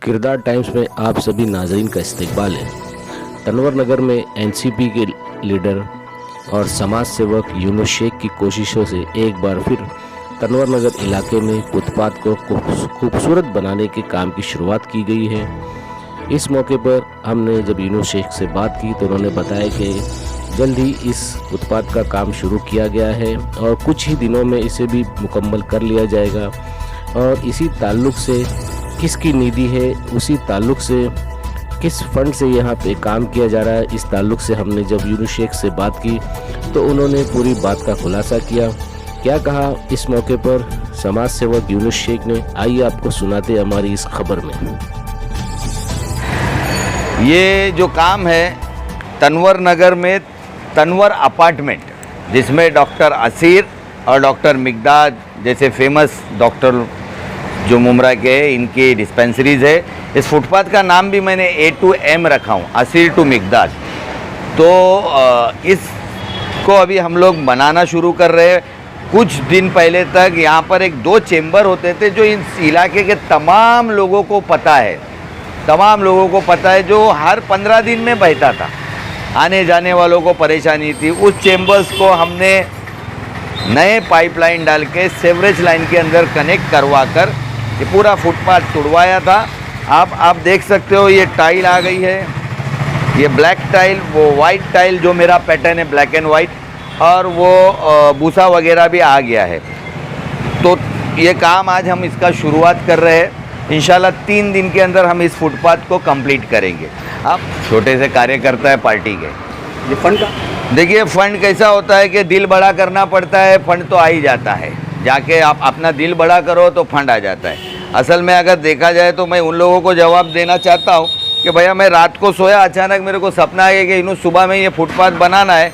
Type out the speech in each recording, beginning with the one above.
किरदार टाइम्स में आप सभी नाजरीन का इस्तकबाल है। तनवर नगर में एनसीपी के लीडर और समाज सेवक यूनुस शेख की कोशिशों से एक बार फिर तनवर नगर इलाके में फुटपाथ को खूबसूरत बनाने के काम की शुरुआत की गई है। इस मौके पर हमने जब यूनुस शेख से बात की तो उन्होंने बताया कि जल्द ही इस फुटपाथ का काम शुरू किया गया है और कुछ ही दिनों में इसे भी मुकम्मल कर लिया जाएगा। और इसी ताल्लुक़ से किसकी नीति है, उसी ताल्लुक़ से किस फंड से यहाँ पे काम किया जा रहा है, इस ताल्लुक़ से हमने जब यूनुस शेख से बात की तो उन्होंने पूरी बात का खुलासा किया। क्या कहा इस मौके पर समाज सेवक यूनुस शेख ने, आइए आपको सुनाते हमारी इस खबर में। ये जो काम है तनवर नगर में तनवर अपार्टमेंट, जिसमें डॉक्टर असीर और डॉक्टर मिकदाद जैसे फेमस डॉक्टर जो मुमरा के हैं, इनकी डिस्पेंसरीज़ है। इस फुटपाथ का नाम भी मैंने A to M रखा हूँ, असीर टू मिकदाद। तो इसको अभी हम लोग बनाना शुरू कर रहे हैं। कुछ दिन पहले तक यहाँ पर एक दो चेंबर होते थे जो इस इलाके के तमाम लोगों को पता है, जो हर 15 दिन में बहता था, आने जाने वालों को परेशानी थी। उस चेंबर्स को हमने नए पाइपलाइन डाल के सेवरेज लाइन के अंदर कनेक्ट करवा कर ये पूरा फुटपाथ तुड़वाया था। आप देख सकते हो, ये टाइल आ गई है, ये ब्लैक टाइल, वो वाइट टाइल जो मेरा पैटर्न है ब्लैक एंड वाइट, और वो भूसा वगैरह भी आ गया है। तो ये काम आज हम इसका शुरुआत कर रहे हैं। इंशाल्लाह 3 दिन के अंदर हम इस फुटपाथ को कंप्लीट करेंगे। आप छोटे से कार्यकर्ता है पार्टी के। ये फंड का देखिए, फ़ंड कैसा होता है कि दिल बड़ा करना पड़ता है, फ़ंड तो आ ही जाता है। जाके आप अपना दिल बड़ा करो तो फंड आ जाता है। असल में अगर देखा जाए तो मैं उन लोगों को जवाब देना चाहता हूँ कि भैया मैं रात को सोया, अचानक मेरे को सपना आया कि इन्हों सुबह में ये फुटपाथ बनाना है,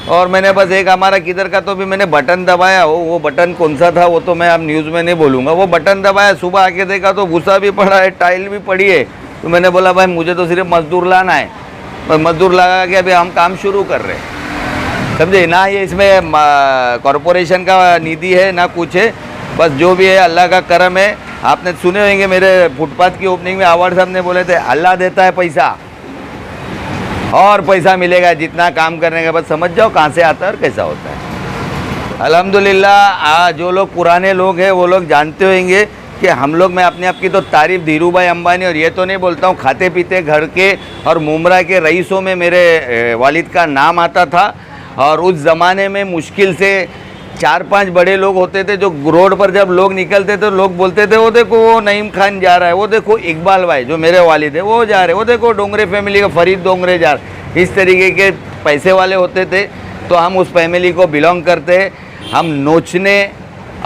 और मैंने बस एक हमारा किधर का तो भी मैंने बटन दबाया। वो बटन कौन सा था वो तो मैं अब न्यूज़ में नहीं बोलूँगा। वो बटन दबाया, सुबह आके देखा तो भूसा भी पड़ा है, टाइल भी पड़ी है। तो मैंने बोला भाई मुझे तो सिर्फ मज़दूर लाना है, और मज़दूर लगा के अभी हम काम शुरू कर रहे हैं। समझे ना, ये इसमें कॉरपोरेशन का निधि है ना कुछ है, बस जो भी है अल्लाह का करम है। आपने सुने होंगे मेरे फुटपाथ की ओपनिंग में आवाड़ साहब ने बोले थे, अल्लाह देता है पैसा और पैसा मिलेगा जितना काम करने का, बस समझ जाओ कहाँ से आता है और कैसा होता है। अल्हम्दुलिल्लाह जो लोग पुराने लोग हैं वो लोग जानते होंगे कि हम लोग, मैं अपने आप की तो तारीफ़ धीरू भाई अंबानी, और ये तो नहीं बोलता हूँ, खाते पीते घर के और मुमरा के रईसों में मेरे वालिद का नाम आता था। और उस ज़माने में मुश्किल से 4-5 बड़े लोग होते थे जो रोड पर जब लोग निकलते थे लोग बोलते थे वो देखो वो नईम खान जा रहा है, वो देखो इकबाल भाई जो मेरे वालिद है वो जा रहे, वो देखो डोंगरे फैमिली का फरीद डोंगरे जा रहे। इस तरीके के पैसे वाले होते थे। तो हम उस फैमिली को बिलोंग करते हैं। हम नोचने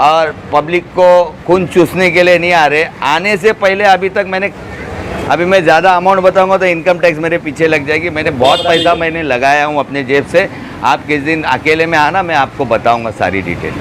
और पब्लिक को खून चूसने के लिए नहीं आ रहे। आने से पहले अभी मैं ज़्यादा अमाउंट बताऊंगा तो इनकम टैक्स मेरे पीछे लग जाएगी। मैंने बहुत पैसा लगाया हूँ अपने जेब से। आप किस दिन अकेले में आना, मैं आपको बताऊंगा सारी डिटेल।